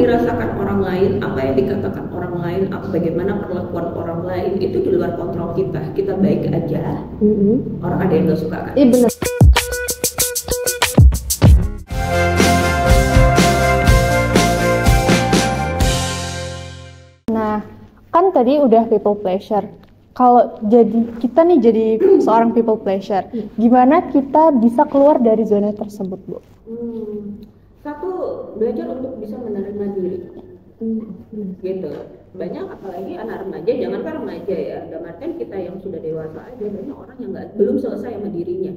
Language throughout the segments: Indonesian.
dirasakan orang lain, apa yang dikatakan orang lain, bagaimana perlakuan orang lain itu di luar kontrol kita. Kita baik aja, orang ada yang nggak suka kan? Iya benar. Nah, kan tadi udah people pleasure. Kalau kita jadi seorang people pleasure, gimana kita bisa keluar dari zona tersebut, Bu? Satu, belajar untuk bisa menerima diri. Gitu. Banyak apalagi anak remaja, jangankan remaja ya, dalam artian kita yang sudah dewasa aja, banyak orang yang belum selesai sama dirinya.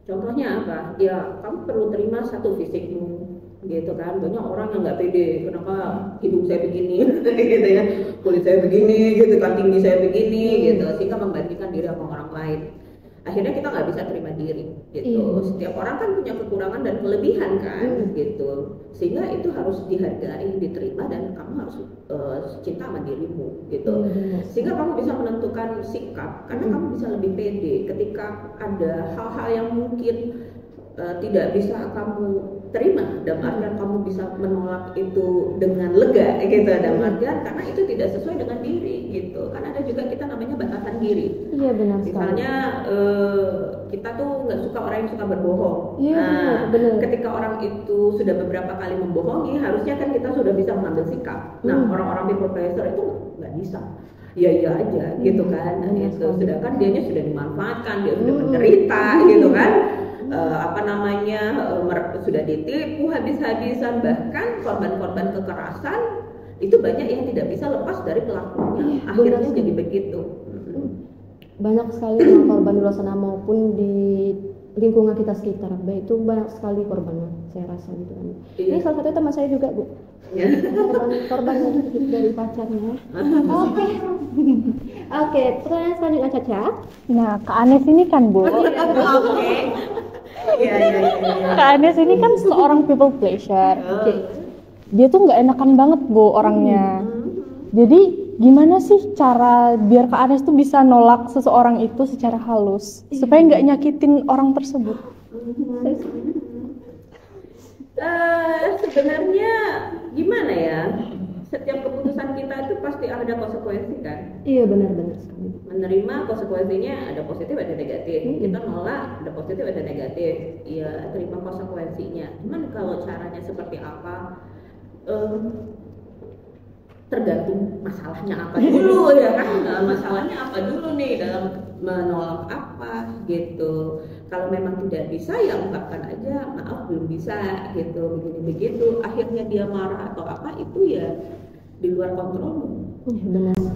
Contohnya apa? Ya, kamu perlu terima satu fisikmu, gitu kan. Banyak orang yang nggak pede, kenapa hidung saya begini, gitu ya, kulit saya begini, gitu kan, tinggi saya begini, gitu, sehingga membandingkan diri sama orang lain. Akhirnya kita nggak bisa terima diri, gitu. Setiap orang kan punya kekurangan dan kelebihan kan, gitu. Sehingga itu harus dihargai, diterima, dan kamu harus cinta sama dirimu, gitu. Sehingga kamu bisa menentukan sikap, karena kamu bisa lebih pede ketika ada hal-hal yang mungkin tidak bisa kamu terima, dalam artian kamu bisa menolak itu dengan lega, gitu, dalam artian karena itu tidak sesuai dengan diri, gitu. Kan ada juga kita namanya batasan diri. Iya benar. Misalnya kita tuh nggak suka orang yang suka berbohong. Iya, benar. Ketika orang itu sudah beberapa kali membohongi, harusnya kan kita sudah bisa mengambil sikap. Nah, orang-orang people pleaser itu nggak bisa. Iya aja, gitu kan. Gitu. Sedangkan dianya sudah dimanfaatkan, dia sudah menderita, gitu kan. Sudah ditipu habis-habisan, bahkan korban-korban kekerasan itu banyak yang tidak bisa lepas dari pelakunya. Akhirnya jadi begitu. Banyak sekali korban di luar sana maupun di lingkungan kita sekitar, baik itu banyak sekali korbannya, saya rasa gitu kan. Ini salah satu teman saya juga, Bu. Korban dari pacarnya. Oke, pertanyaan selanjutnya, Caca. Nah, Kak Anes ini kan, Bu. Iya. Kak Anes ini kan seorang people pleasure. Dia tuh nggak enakan banget, Bu, orangnya. Jadi gimana sih cara biar Kak Anes tuh bisa nolak seseorang itu secara halus supaya nggak nyakitin orang tersebut? Sebenarnya gimana ya? Setiap keputusan kita itu pasti ada konsekuensi kan? Iya benar sekali. Menerima konsekuensinya ada positif ada negatif. Kita nolak ada positif ada negatif. Ya terima konsekuensinya. Cuman kalau caranya seperti apa? Tergantung masalahnya apa dulu ya kan, masalahnya apa dulu nih dalam menolak apa gitu. Kalau memang tidak bisa ya ungkapkan aja maaf belum bisa gitu, begini begitu. Akhirnya dia marah atau apa itu ya di luar kontrolmu.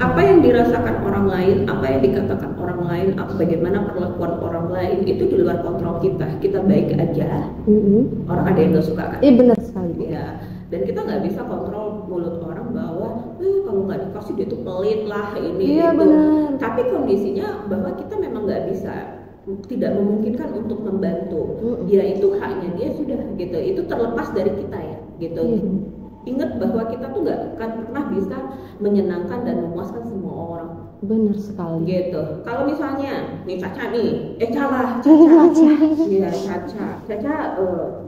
Apa yang dirasakan orang lain, apa yang dikatakan orang lain, bagaimana perlakuan orang lain itu di luar kontrol kita. Kita baik aja, orang ada yang nggak suka kan? Iya benar sekali. Ya. Dan kita nggak bisa kontrol mulut orang bahwa kalau nggak dikasih dia tuh pelit lah ini iya, itu. Benar. Tapi kondisinya bahwa kita memang nggak bisa, tidak memungkinkan untuk membantu. Ya itu haknya dia sudah gitu. Itu terlepas dari kita ya gitu. Ingat bahwa kita tuh nggak akan pernah bisa menyenangkan dan memuaskan semua orang. Benar sekali. Gitu. Kalau misalnya nih Caca nih, Caca. Iya Caca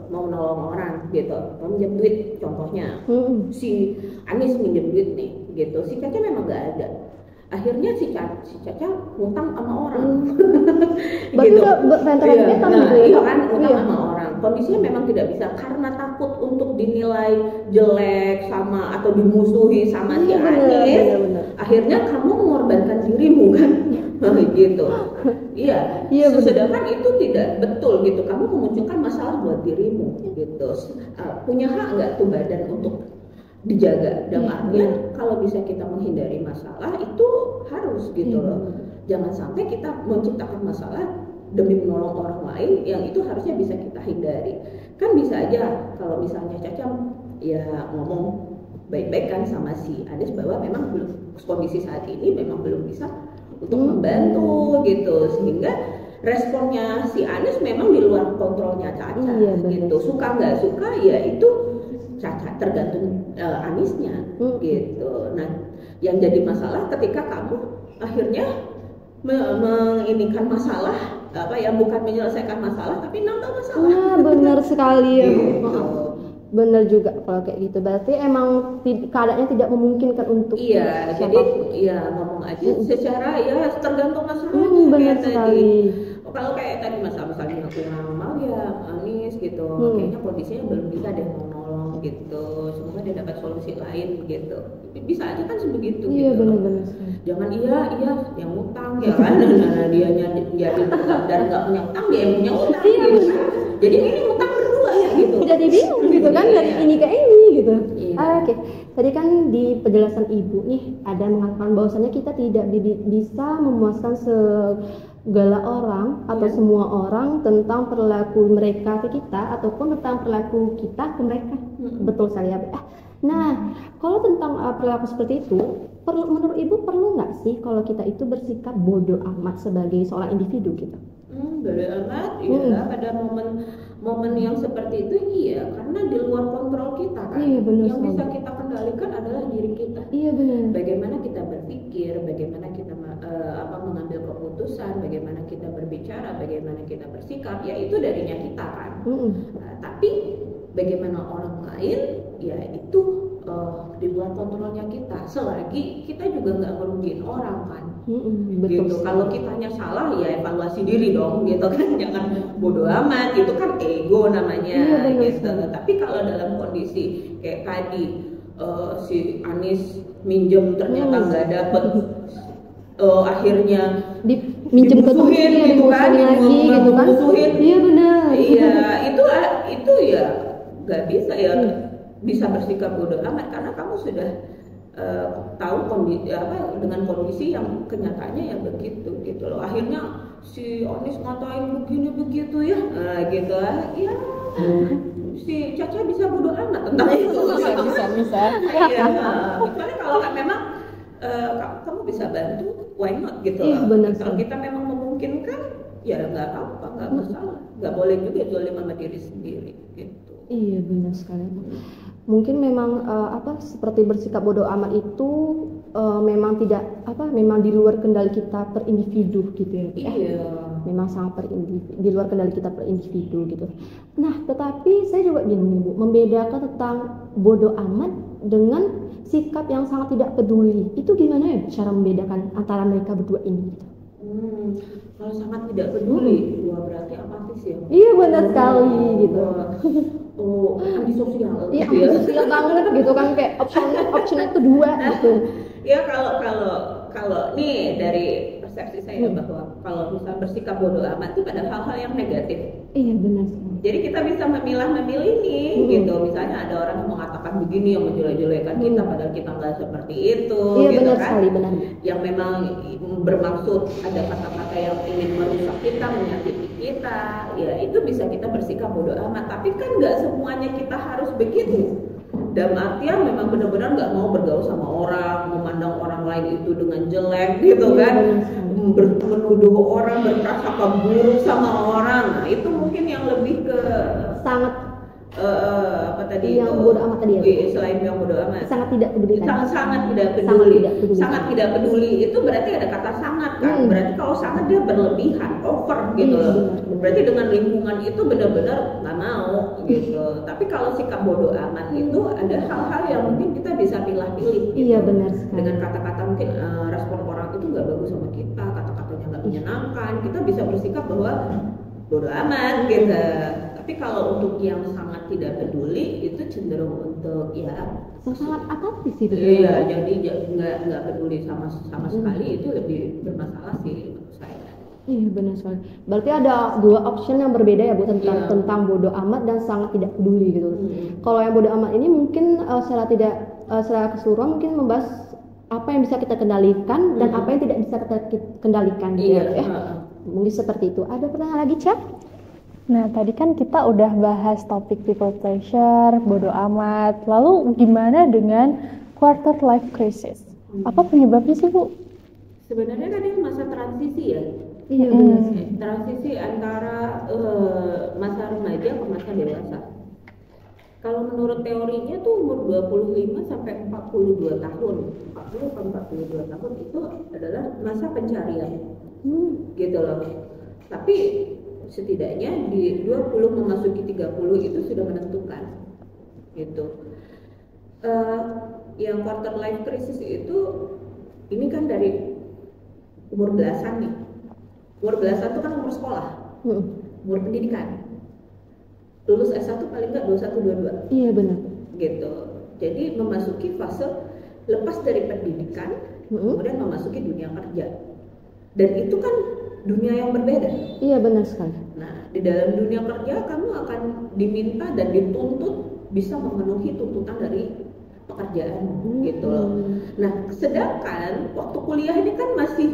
mau nolong orang gitu, mau minjem duit contohnya. Si Anis minjem duit nih gitu. Si Caca memang nggak ada. Akhirnya si Caca ngutang sama orang. Gitu. Iya kan ngutang sama orang. Kondisinya memang tidak bisa karena takut untuk dinilai jelek sama atau dimusuhi sama si Anis. Akhirnya kamu mengorbankan dirimu kan, gitu. Iya. Sedangkan itu tidak betul gitu. Kamu memunculkan masalah buat dirimu gitu. Punya hak nggak tuh badan untuk dijaga? Dan artian kalau bisa kita menghindari masalah itu harus gitu loh. Jangan sampai kita menciptakan masalah demi menolong orang lain yang itu harusnya bisa kita hindari. Kan bisa aja kalau misalnya Caca ya ngomong baik-baik kan sama si Anis bahwa memang belum kondisi saat ini memang belum bisa untuk membantu gitu, sehingga responnya si Anis memang di luar kontrolnya Caca gitu. Suka nggak suka ya itu Caca, tergantung Anisnya gitu. Nah yang jadi masalah ketika kamu akhirnya menginikan masalah bukan menyelesaikan masalah tapi nambah masalah. Benar sekali ya. Gitu. Bener juga kalau kayak gitu. Berarti emang keadaannya tidak memungkinkan untuk Iya, jadi ya ngomong aja secara ya tergantung masalahnya benar kayak sekali. tadi. Kalau kayak tadi misalnya aku yang mau ya Anis gitu, kayaknya kondisinya belum bisa deh mau nolong gitu. Semoga dia dapat solusi lain gitu. Bisa aja kan sebegitu Iya, gitu. benar-benar. Jangan iya yang utang ya kan, nah dia jadi dan nggak punya utang dia yang punya utang gitu. Jadi ini utang berdua ya gitu. Jadi bingung gitu kan dari ini ke ini gitu. Iya. Oke. Tadi kan di penjelasan ibu nih ada mengatakan bahwasannya kita tidak bisa memuaskan segala orang atau semua orang tentang perilaku mereka ke kita ataupun tentang perilaku kita ke mereka. Betul sekali ya. Nah, kalau tentang perilaku seperti itu, menurut ibu perlu nggak sih kalau kita itu bersikap bodoh amat sebagai seorang individu gitu? Bodoh amat, ya pada momen yang seperti itu iya, karena di luar kontrol kita kan. Iya, benar yang sekali. bisa kita kendalikan adalah diri kita. Iya benar. Bagaimana kita berpikir, bagaimana kita mengambil keputusan, bagaimana kita berbicara, bagaimana kita bersikap, ya itu darinya kita kan. Nah, tapi bagaimana orang lain, ya itu di luar kontrolnya kita. Selagi kita juga nggak merugiin orang kan. Betul. Gitu. Kalau kitanya salah ya evaluasi diri dong, gitu kan. Jangan bodoh amat, itu kan ego namanya. Iya, gitu. Tapi kalau dalam kondisi kayak tadi si Anis minjem ternyata nggak dapet, akhirnya minjem ke dimusuhin gitu kan, lagi gitu kan. Iya benar. Iya, itu ya nggak bisa ya bisa bersikap bodoh amat karena kamu sudah tahu dengan kondisi yang kenyataannya ya begitu gitu loh. Akhirnya si Onis ngatain begini begitu ya, gitu ya. Si Caca bisa bodoh amat tentang itu. Bisa. Iya. Kecuali kalau memang kamu bisa bantu, why not gitu Iya, loh. benar Kalau sekali. kita memang memungkinkan, ya nggak apa-apa, nggak masalah. Nggak boleh juga zalim sama diri sendiri gitu. Iya benar sekali. Mungkin memang seperti bersikap bodoh amat itu memang tidak memang di luar kendali kita per individu gitu ya. Iya. Memang sangat di luar kendali kita per individu gitu. Nah, tetapi saya juga bingung nih Bu, membedakan tentang bodoh amat dengan sikap yang sangat tidak peduli. Itu gimana ya cara membedakan antara mereka berdua ini gitu? Kalau sangat tidak peduli, wah berarti apatis ya. Iya benar sekali gitu. Antisosial. Iya, gitu ya. antisosial banget gitu kan, kayak optionnya itu dua gitu. Ya kalau nih dari persepsi saya bahwa kalau misal bersikap bodoh amat itu pada hal-hal yang negatif. Iya benar sekali. Jadi kita bisa memilih nih gitu. Misalnya ada orang yang mengatakan begini yang menjelek-jelekan kita padahal kita nggak seperti itu. Iya gitu benar kan. sekali, benar. Yang memang bermaksud ada kata-kata yang ingin merusak kita, menyakiti kita, ya itu bisa kita bersikap bodoh amat. Tapi kan nggak semuanya kita harus begitu. Dalam artian memang benar-benar nggak mau bergaul sama orang, memandang orang lain itu dengan jelek gitu kan, menuduh orang, berprasangka buruk sama orang. Nah itu mungkin yang lebih ke Sangat apa tadi yang itu? bodoh amat tadi ya? Selain yang bodoh amat. Sangat tidak peduli tadi. Sangat tidak peduli. peduli. Sangat tidak peduli itu berarti ada kata sangat kan. Berarti kalau sangat dia berlebihan, over gitu. Benar. Berarti dengan lingkungan itu benar-benar nggak mau gitu. Tapi kalau sikap bodoh amat itu ada hal-hal yang mungkin kita bisa pilih-pilih. Gitu. Iya benar sekali. Dengan kata-kata mungkin respon orang itu nggak bagus sama kita, kata-katanya nggak menyenangkan, kita bisa bersikap bahwa bodoh amat gitu. Tapi kalau untuk yang sangat tidak peduli itu cenderung untuk ya sangat apatis itu. Iya, jadi nggak peduli sama sekali itu lebih bermasalah sih menurut saya. Iya benar sekali. Berarti ada dua option yang berbeda ya Bu tentang bodoh amat dan sangat tidak peduli gitu. Kalau yang bodoh amat ini mungkin secara keseluruhan mungkin membahas apa yang bisa kita kendalikan dan apa yang tidak bisa kita kendalikan gitu ya. Mungkin seperti itu. Ada pertanyaan lagi, Cak? Nah, tadi kan kita udah bahas topik people pleasure, bodo amat. Lalu gimana dengan quarter life crisis? Apa penyebabnya sih, Bu? Sebenarnya kan ini masa transisi ya. Iya benar. Transisi antara masa remaja ke masa dewasa. Kalau menurut teorinya tuh umur 25 sampai 42 tahun. 40 sampai 42 tahun itu adalah masa pencarian. Gitu loh. Tapi setidaknya di 20 memasuki 30 itu sudah menentukan gitu. Yang quarter life crisis itu ini kan dari umur belasan nih. Umur belasan itu kan umur sekolah, umur pendidikan. Lulus S1 paling nggak 21-22. Iya benar. Gitu. Jadi memasuki fase lepas dari pendidikan, kemudian memasuki dunia kerja. Dan itu kan dunia yang berbeda. Iya benar sekali. Nah, di dalam dunia kerja kamu akan diminta dan dituntut bisa memenuhi tuntutan dari pekerjaan gitu loh. Nah, sedangkan waktu kuliah ini kan masih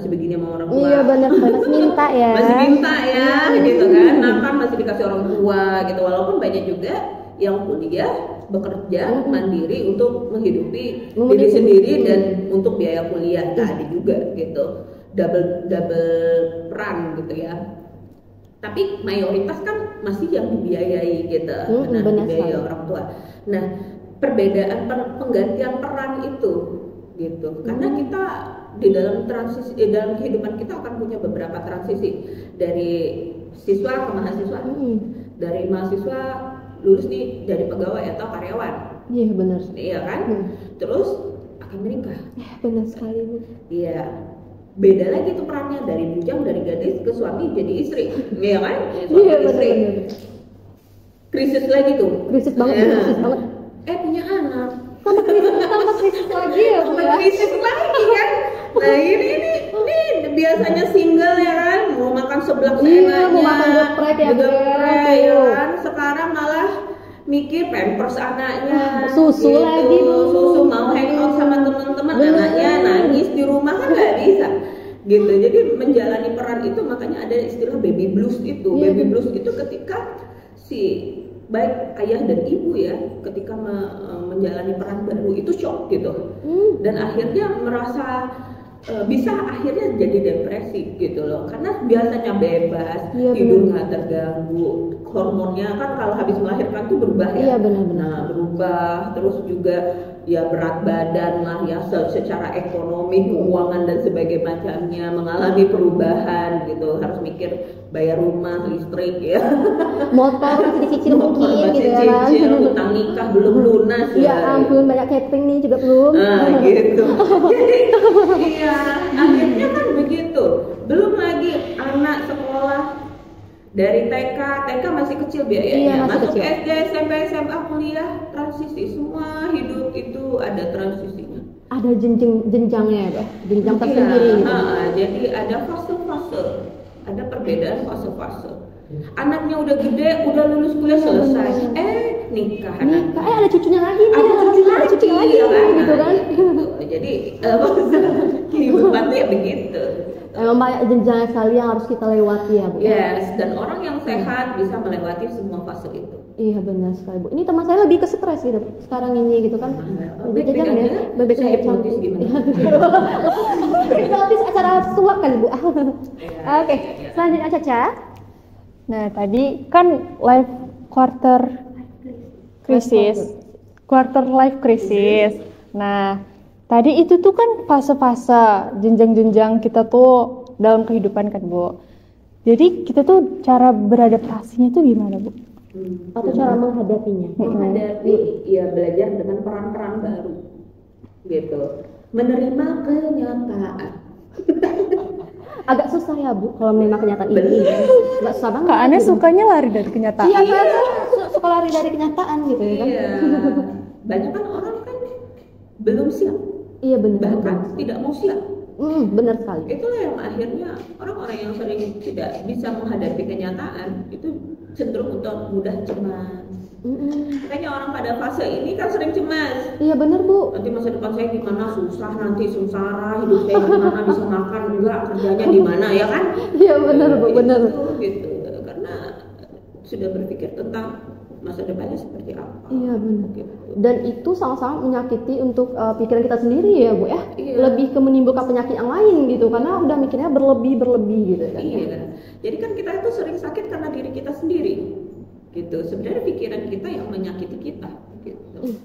begini sama orang tua. Iya benar, masih minta ya. Masih minta ya, gitu kan. Makan masih dikasih orang tua gitu. Walaupun banyak juga yang kuliah bekerja mandiri untuk menghidupi diri sendiri dan untuk biaya kuliah tadi juga gitu. Double peran gitu ya. Tapi mayoritas kan masih yang dibiayai gitu, dibiayai orang tua. Nah, perbedaan penggantian peran itu gitu. Karena kita di dalam transisi dalam kehidupan kita akan punya beberapa transisi dari siswa ke mahasiswa. Dari mahasiswa lulus nih dari pegawai atau karyawan. Iya benar. Iya kan? Terus akan menikah. Benar sekali Bu. Iya. Beda lagi tuh perannya dari bujang, dari gadis ke suami jadi istri, iya kan? Iya benar. Krisis lagi tuh. Krisis banget, krisis banget. Punya anak. Tambah krisis lagi ya Bu ya. Krisis lagi kan? Nah ini biasanya single ya kan, mau makan seblak seenaknya. Iya, mau makan geprek ya kan? Sekarang malah mikir pampers anaknya, susu gitu. lagi Bu. Susu mau hangout sama teman-teman, anaknya nangis di rumah kan nggak bisa gitu. Jadi menjalani peran itu makanya ada istilah baby blues itu. Baby blues itu ketika si baik ayah dan ibu ya ketika menjalani peran baru itu shock gitu, dan akhirnya merasa bisa akhirnya jadi depresi gitu loh, karena biasanya bebas, tidur nggak terganggu, hormonnya kan kalau habis melahirkan tuh berubah ya. Iya benar-benar. Nah, berubah, terus juga ya berat badan lah ya, secara ekonomi, keuangan dan sebagainya macamnya mengalami perubahan gitu, harus mikir bayar rumah, listrik ya, motor masih dicicil mungkin gitu ya, utang nikah belum lunas ya ampun, banyak catering nih juga belum. Gitu. Jadi iya, akhirnya kan begitu. Belum lagi anak sekolah dari TK masih kecil biayanya, masuk kecil. SD, SMP, SMA, kuliah, transisi, semua hidup itu ada transisinya. Ada jenjangnya ya, jenjang tersendiri. Gitu. Jadi ada fase-fase, ada perbedaan fase-fase. Anaknya udah gede, udah lulus kuliah selesai, nikah. Ada cucunya lagi, ada cucunya lagi, ya kan? gitu kan? Jadi kehidupan ya begitu. Emang banyak jenjang sekali yang harus kita lewati ya Bu. Yes, dan orang yang sehat bisa melewati semua fase itu. Iya benar sekali Bu. Ini teman saya lebih ke stres gitu sekarang ini gitu kan. Lebih jajan ya, bebek saya hipnotis gimana? Hipnotis acara suap kan Bu. Oke, selanjutnya Caca. Nah tadi kan life quarter life crisis. Nah tadi itu tuh kan fase-fase jenjang-jenjang kita tuh dalam kehidupan kan Bu. Jadi kita tuh cara beradaptasinya tuh gimana Bu? Atau cara menghadapinya? Menghadapi ya belajar dengan peran-peran baru gitu. Menerima kenyataan. Agak susah ya Bu kalau menerima kenyataan ini. Agak susah banget. Kak Ane sukanya lari dari kenyataan. Iya kan, suka lari dari kenyataan gitu ya kan. Iya. Banyak kan orang kan belum siap. Iya benar. Bahkan tidak mau siap. Benar sekali. Itulah yang akhirnya orang-orang yang sering tidak bisa menghadapi kenyataan itu cenderung untuk mudah cemas. Makanya orang pada fase ini kan sering cemas. Iya benar Bu. Nanti masa depan saya gimana, susah nanti, sengsara, hidup saya gimana, bisa makan enggak, kerjanya di mana ya kan? Iya benar Bu, benar. Gitu. Karena sudah berpikir tentang masa depannya seperti apa. Iya benar. Gitu. Dan itu sangat-sangat menyakiti untuk pikiran kita sendiri ya Bu ya. Iya. Lebih ke menimbulkan penyakit yang lain gitu karena udah mikirnya berlebih gitu kan. Iya. Jadi kan kita itu sering sakit karena diri kita sendiri. Gitu. Sebenarnya pikiran kita yang menyakiti kita gitu.